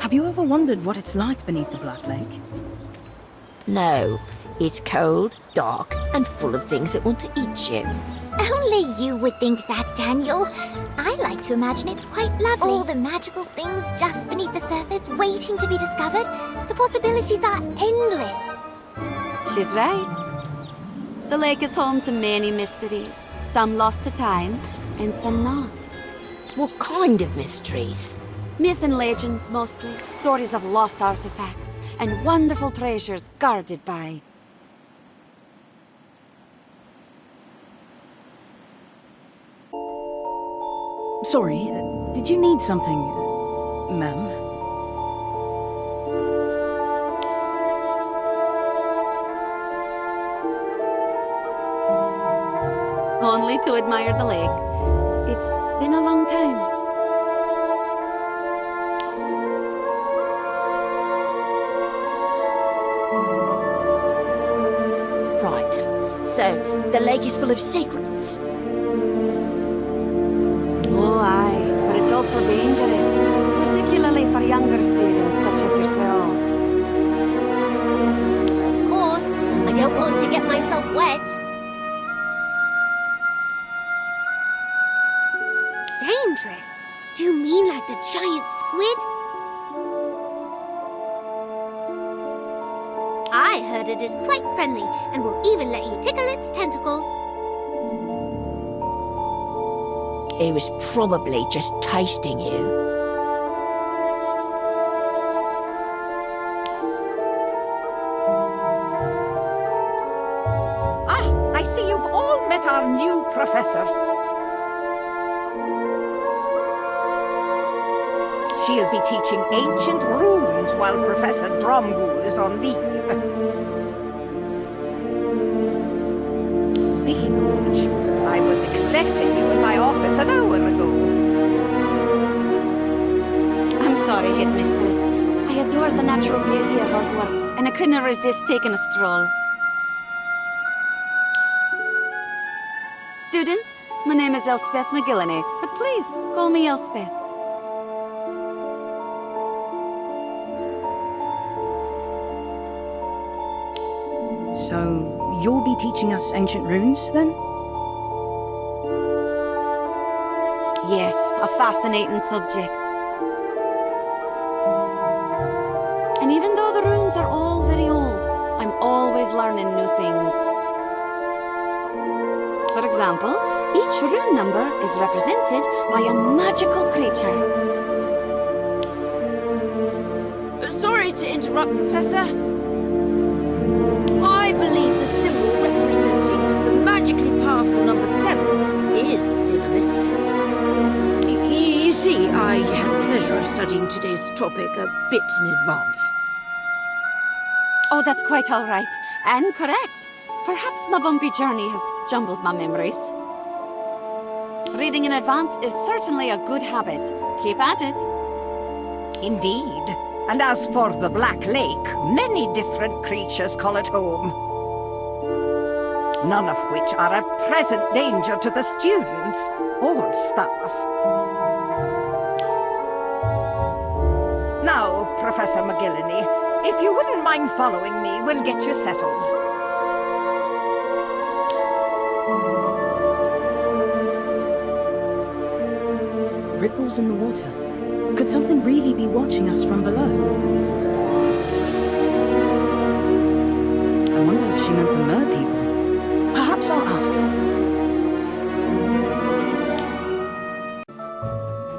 Have you ever wondered what it's like beneath the Black Lake? No. It's cold, dark, and full of things that want to eat you. Only you would think that, Daniel. I like to imagine it's quite lovely. All the magical things just beneath the surface waiting to be discovered. The possibilities are endless. She's right. The lake is home to many mysteries. Some lost to time, and some not. What kind of mysteries? Myth and legends, mostly. Stories of lost artifacts, and wonderful treasures guarded by... Sorry, did you need something, ma'am? Only to admire the lake. It's been a long time. Right. So, the lake is full of secrets. Oh, aye. But it's also dangerous. Particularly for younger students such as yourselves. Of course. I don't want to get myself wet. Dangerous? Do you mean like the giant squid? I heard it is quite friendly and will even let you tickle its tentacles. He was probably just tasting you. Ah, I see you've all met our new professor. She'll be teaching ancient runes while Professor Dromgoole is on leave. Speaking of which, I was expecting you in my office an hour ago. I'm sorry, headmistress. I adore the natural beauty of Hogwarts, and I couldn't resist taking a stroll. Students, my name is Elspeth McGillany, but please, call me Elspeth. So, you'll be teaching us ancient runes, then? Yes, a fascinating subject. And even though the runes are all very old, I'm always learning new things. For example, each rune number is represented by a magical creature. Sorry to interrupt, Professor. I believe the symbol representing the magically powerful number 7 is still a mystery. You see, I had the pleasure of studying today's topic a bit in advance. Oh, that's quite all right. And correct. Perhaps my bumpy journey has jumbled my memories. Reading in advance is certainly a good habit. Keep at it. Indeed. And as for the Black Lake, many different creatures call it home. None of which are a present danger to the students or staff. Now, Professor McGillany, if you wouldn't mind following me, we'll get you settled. Ripples in the water. Could something really be watching us from below? I wonder if she meant the mer people. Perhaps I'll ask her.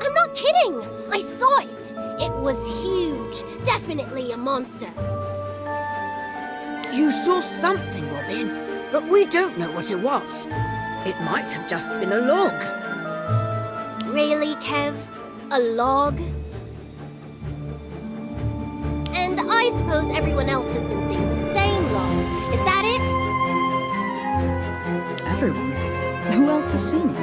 I'm not kidding! I saw it! It was huge. Definitely a monster. You saw something, Robin, but we don't know what it was. It might have just been a log. Really, Kev? A log? And I suppose everyone else has been seeing the same log. Is that it? Everyone? Who else has seen it?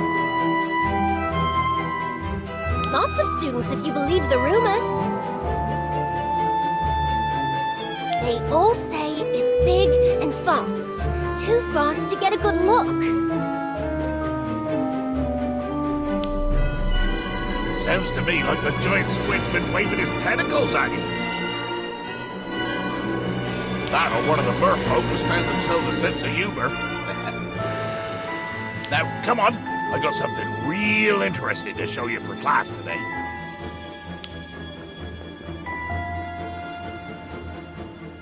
Lots of students, if you believe the rumors. They all say it's big and fast. Too fast to get a good look. So Sounds to me like the giant squid's been waving his tentacles at you. That or one of the merfolk has found themselves a sense of humor. Now, come on. I got something real interesting to show you for class today.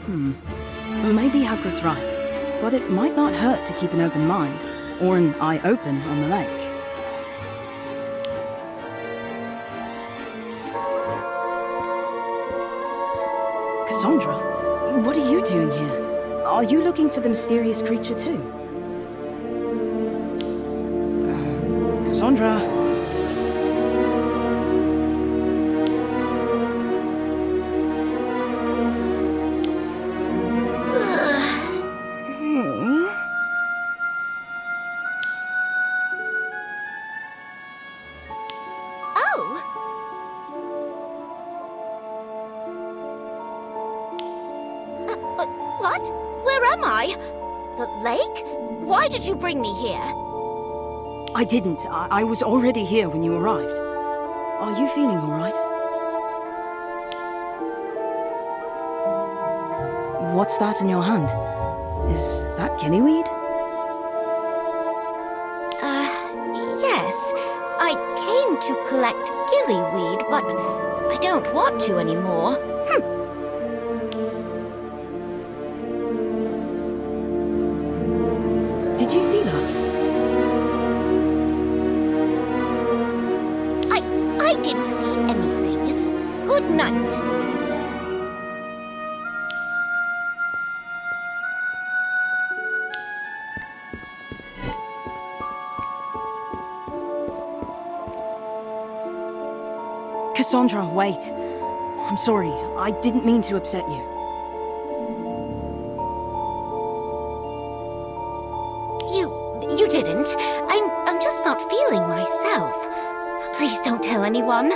Maybe Hagrid's right, but it might not hurt to keep an open mind, or an eye open on the lake. Cassandra, what are you doing here? Are you looking for the mysterious creature too? Cassandra? What? Where am I? The lake? Why did you bring me here? I didn't. I was already here when you arrived. Are you feeling all right? What's that in your hand? Is that gillyweed? Yes. I came to collect gillyweed, but I don't want to anymore. Did you see that? I didn't see anything. Good night. Cassandra, wait. I'm sorry. I didn't mean to upset you. You didn't. I'm just not feeling myself. Please don't tell anyone.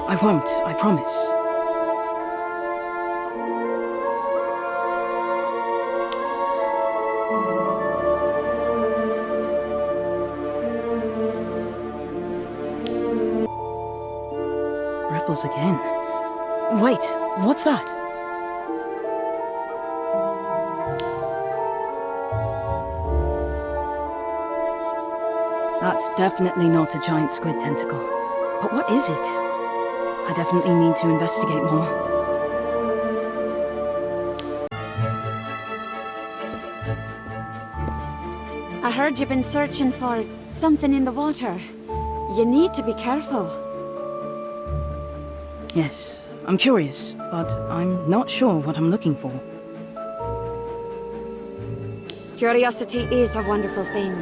I won't, I promise. Ripples again. Wait, what's that? That's definitely not a giant squid tentacle. But what is it? I definitely need to investigate more. I heard you've been searching for something in the water. You need to be careful. Yes, I'm curious, but I'm not sure what I'm looking for. Curiosity is a wonderful thing,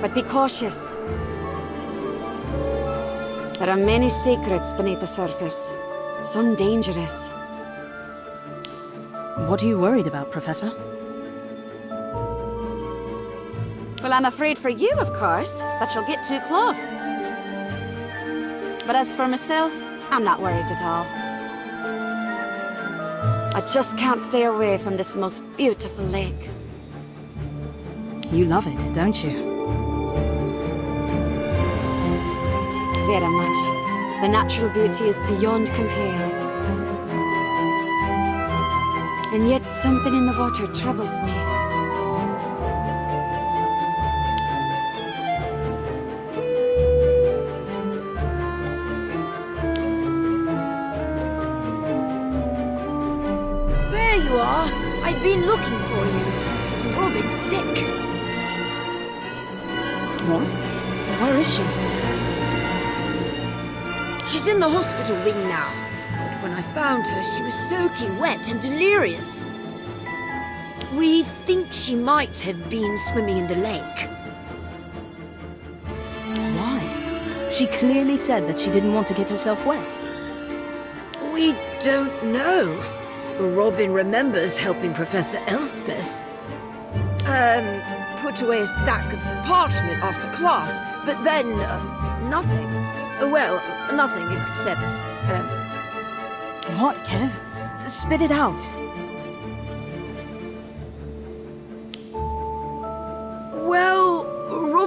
but be cautious. There are many secrets beneath the surface, some dangerous. What are you worried about, Professor? Well, I'm afraid for you, of course, that you'll get too close. But as for myself, I'm not worried at all. I just can't stay away from this most beautiful lake. You love it, don't you? Very much. The natural beauty is beyond compare. And yet something in the water troubles me. There you are! I've been looking for you. Robin's sick. What? Where is she? She's in the hospital wing now. But when I found her, she was soaking wet and delirious. We think she might have been swimming in the lake. Why? She clearly said that she didn't want to get herself wet. We don't know. Robin remembers helping Professor Elspeth. Put away a stack of parchment after class, but then, nothing. Well, nothing except, What, Kev? Spit it out. Well,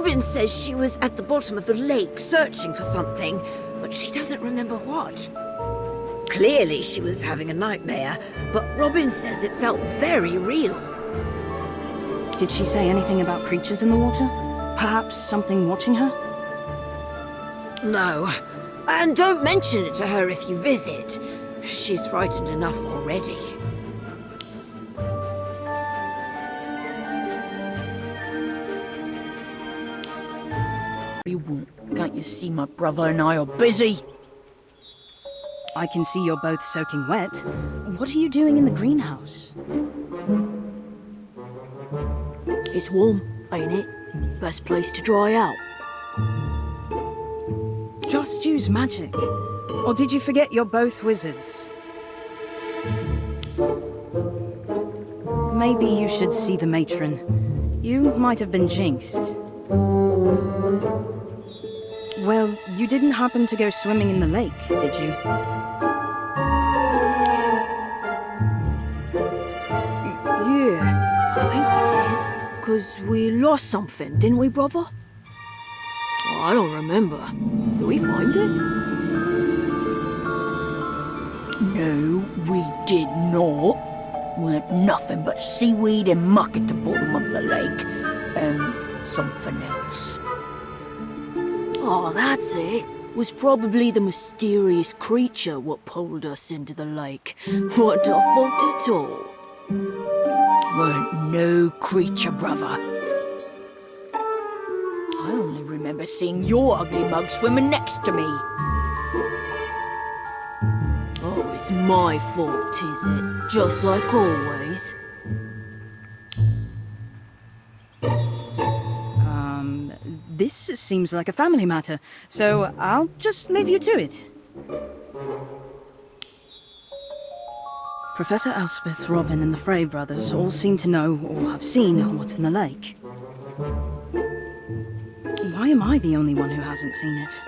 Robin says she was at the bottom of the lake searching for something, but she doesn't remember what. Clearly she was having a nightmare, but Robin says it felt very real. Did she say anything about creatures in the water? Perhaps something watching her? No. And don't mention it to her if you visit. She's frightened enough already. You won't. Can't you see my brother and I are busy? I can see you're both soaking wet. What are you doing in the greenhouse? It's warm, ain't it? Best place to dry out. Just use magic. Or did you forget you're both wizards? Maybe you should see the matron. You might have been jinxed. Well, you didn't happen to go swimming in the lake, did you? Yeah, I think we did. 'Cause we lost something, didn't we, brother? Oh, I don't remember. Did we find it? No, we did not. Weren't nothing but seaweed and muck at the bottom of the lake. Something else. Oh, that's it. Was probably the mysterious creature what pulled us into the lake. What our fault at all. Weren't no creature, brother. I only remember seeing your ugly mug swimming next to me. Oh, it's my fault, is it? Just like always. This seems like a family matter, so I'll just leave you to it. Professor Elspeth, Robin, and the Frey brothers all seem to know or have seen what's in the lake. Why am I the only one who hasn't seen it?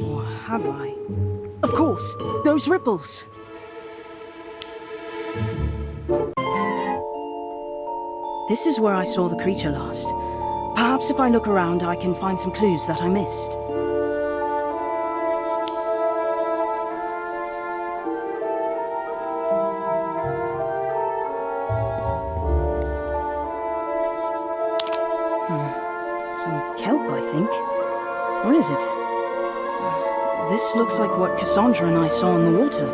Or have I? Of course! Those ripples! This is where I saw the creature last. Perhaps if I look around, I can find some clues that I missed. Some kelp, I think. Or is it? This looks like what Cassandra and I saw in the water.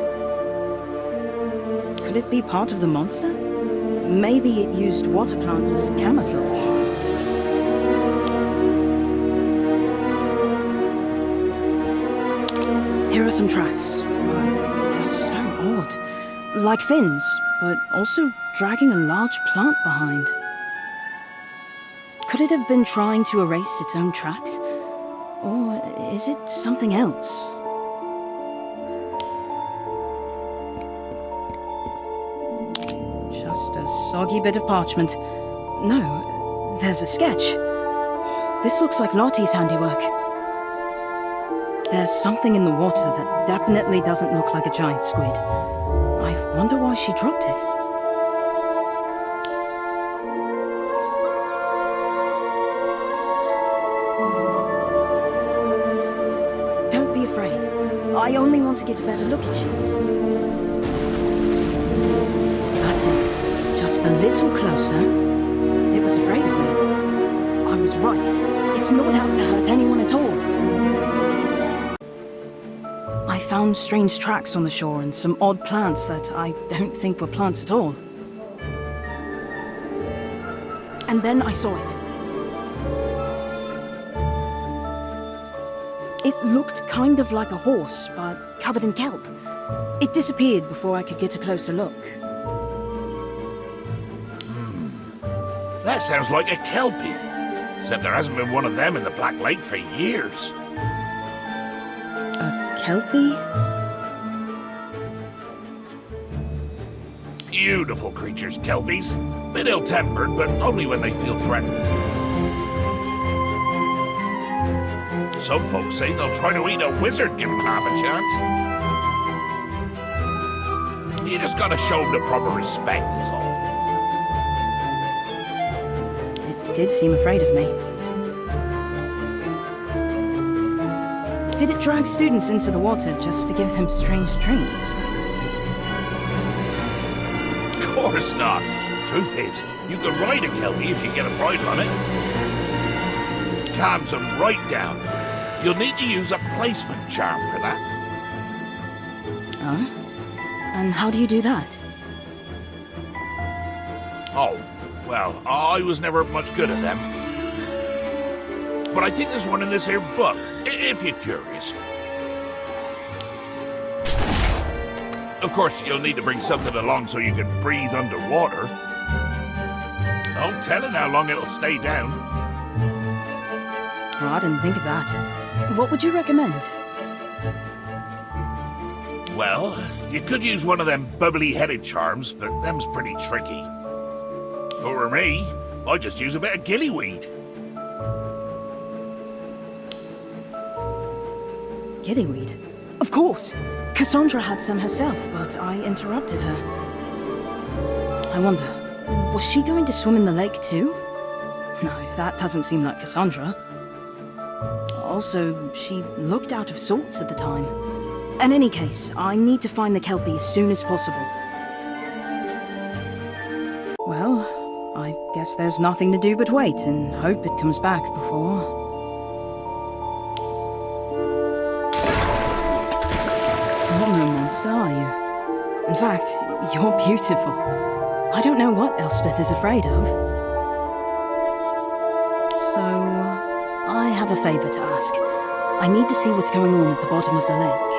Could it be part of the monster? Maybe it used water plants as camouflage. Here are some tracks. They're so odd. Like fins, but also dragging a large plant behind. Could it have been trying to erase its own tracks? Or is it something else? Just a soggy bit of parchment. No, there's a sketch. This looks like Lottie's handiwork. There's something in the water that definitely doesn't look like a giant squid. I wonder why she dropped it. Don't be afraid. I only want to get a better look at you. That's it. Just a little closer. It was afraid of me. I was right. It's not out to hurt anyone at all. I found strange tracks on the shore and some odd plants that I don't think were plants at all. And then I saw it. It looked kind of like a horse, but covered in kelp. It disappeared before I could get a closer look. That sounds like a kelpie. Except there hasn't been one of them in the Black Lake for years. Kelpie? Beautiful creatures, kelpies. Bit ill-tempered, but only when they feel threatened. Some folks say they'll try to eat a wizard, give them half a chance. You just gotta show them the proper respect, is all. did seem afraid of me. Did it drag students into the water just to give them strange dreams? Of course not. Truth is, you can ride a kelpie if you get a bridle on it. Calms them right down. You'll need to use a placement charm for that. Huh? And how do you do that? Oh, well, I was never much good at them. But I think there's one in this here book, if you're curious. Of course, you'll need to bring something along so you can breathe underwater. No telling how long it'll stay down. Oh, I didn't think of that. What would you recommend? Well, you could use one of them bubbly-headed charms, but them's pretty tricky. For me, I just use a bit of gillyweed. Gillyweed? Of course! Cassandra had some herself, but I interrupted her. I wonder, was she going to swim in the lake too? No, that doesn't seem like Cassandra. Also, she looked out of sorts at the time. In any case, I need to find the Kelpie as soon as possible. Well, I guess there's nothing to do but wait and hope it comes back before... You're no monster, are you? In fact, you're beautiful. I don't know what Elspeth is afraid of. So, I have a favor to ask. I need to see what's going on at the bottom of the lake.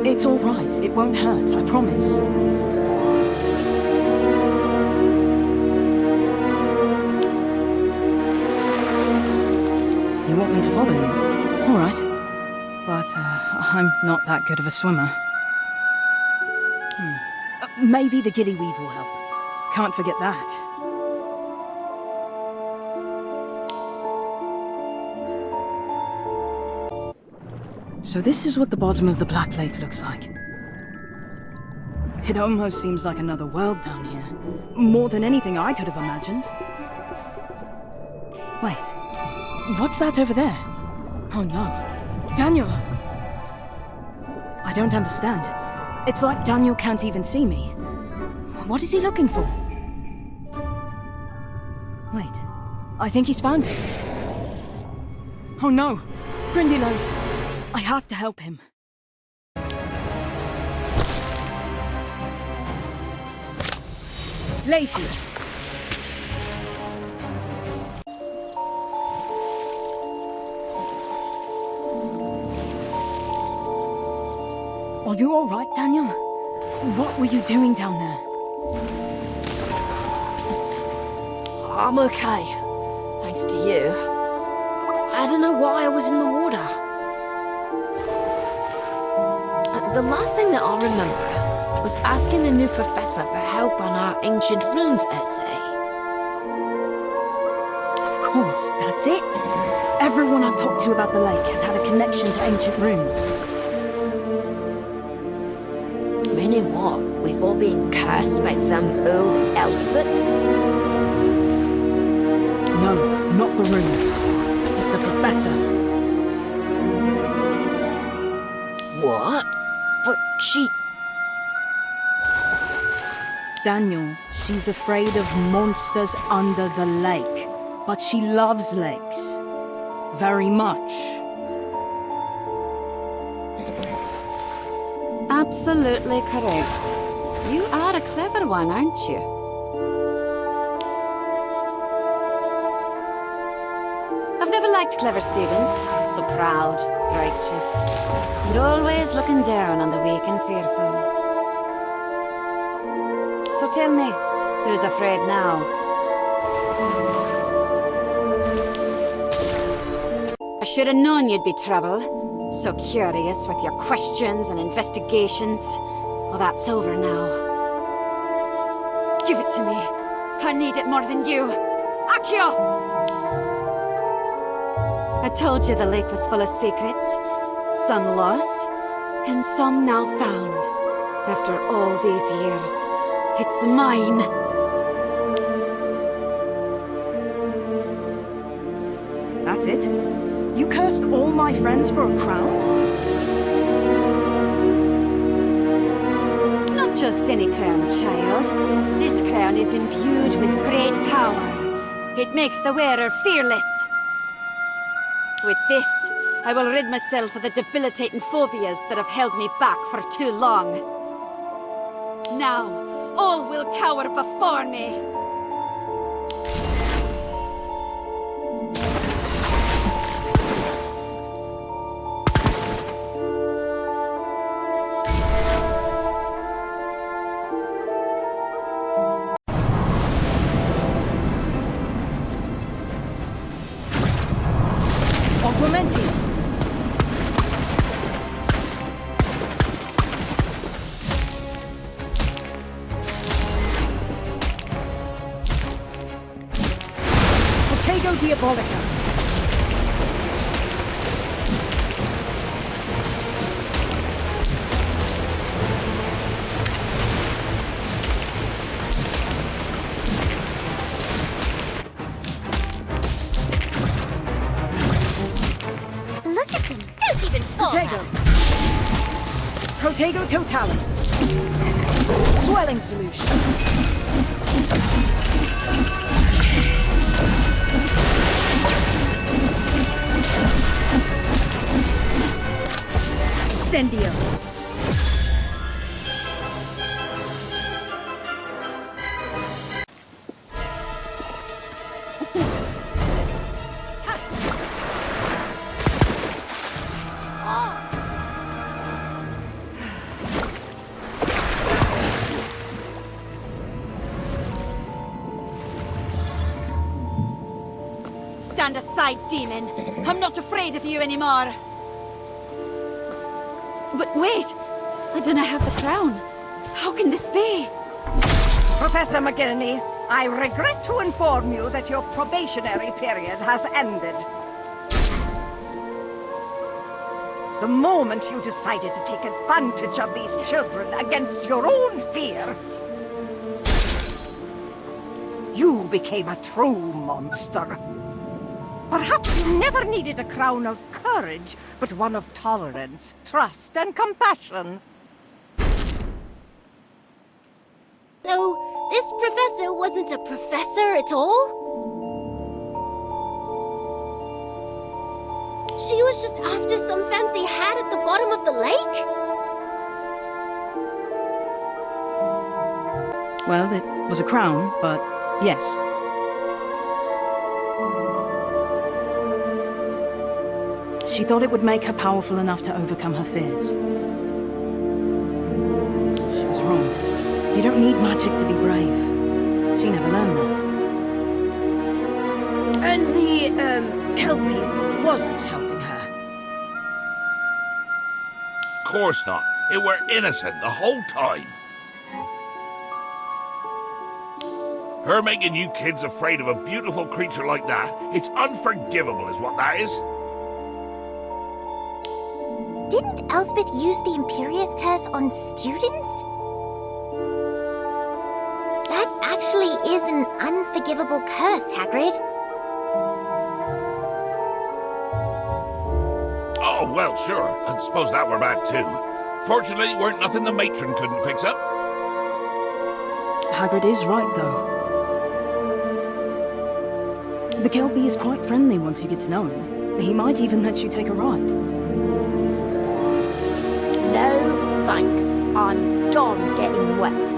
It's all right. It won't hurt, I promise. You want me to follow you? All right. But, I'm not that good of a swimmer. Maybe the gillyweed will help. Can't forget that. So this is what the bottom of the Black Lake looks like. It almost seems like another world down here. More than anything I could have imagined. Wait, what's that over there? Oh no, Daniel! I don't understand. It's like Daniel can't even see me. What is he looking for? Wait, I think he's found it. Oh no, Grindylows. I have to help him. Lacey! Are you all right, Daniel? What were you doing down there? I'm okay, thanks to you. I don't know why I was in the water. The last thing that I remember was asking the new professor for help on our ancient runes essay. Of course, that's it. Everyone I've talked to about the lake has had a connection to ancient runes. Meaning what? We've all been cursed by some old alphabet? No, not the runes. But the professor. What? But she... Daniel, she's afraid of monsters under the lake. But she loves lakes. Very much. Absolutely correct. You are a clever one, aren't you? I've never liked clever students. So proud, righteous, and always looking down on the weak and fearful. So tell me, who's afraid now? I should have known you'd be trouble. So curious with your questions and investigations. Well, that's over now. Give it to me. I need it more than you. Accio! I told you the lake was full of secrets. Some lost, and some now found. After all these years, it's mine. That's it? You cursed all my friends for a crown? Not just any crown, child. This crown is imbued with great power. It makes the wearer fearless. With this, I will rid myself of the debilitating phobias that have held me back for too long. Now, all will cower before me. Augmenting! Protego Diabolica! Look at them! Don't even fall! Protego! Protego Totalis! Swelling Solution! Incendio! Stand aside, demon. I'm not afraid of you anymore. But wait! I don't have the crown. How can this be? Professor McGillney, I regret to inform you that your probationary period has ended. The moment you decided to take advantage of these children against your own fear, you became a true monster. Perhaps you never needed a crown of courage, but one of tolerance, trust, and compassion. So, this professor wasn't a professor at all? She was just after some fancy hat at the bottom of the lake? Well, it was a crown, but yes. She thought it would make her powerful enough to overcome her fears. She was wrong. You don't need magic to be brave. She never learned that. And the, Kelpie wasn't helping her. Course not. It were innocent the whole time. Her making you kids afraid of a beautiful creature like that, it's unforgivable is what that is. Didn't Elspeth use the Imperious Curse on students? That actually is an unforgivable curse, Hagrid. Oh, well, sure. I suppose that were bad too. Fortunately, weren't nothing the matron couldn't fix up. Hagrid is right, though. The Kelpie is quite friendly once you get to know him. He might even let you take a ride. No, thanks. I'm done getting wet.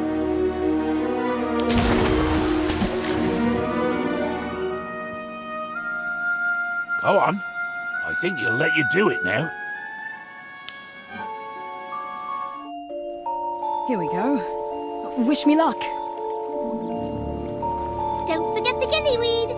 Go on. I think he'll let you do it now. Here we go. Wish me luck. Don't forget the gillyweed!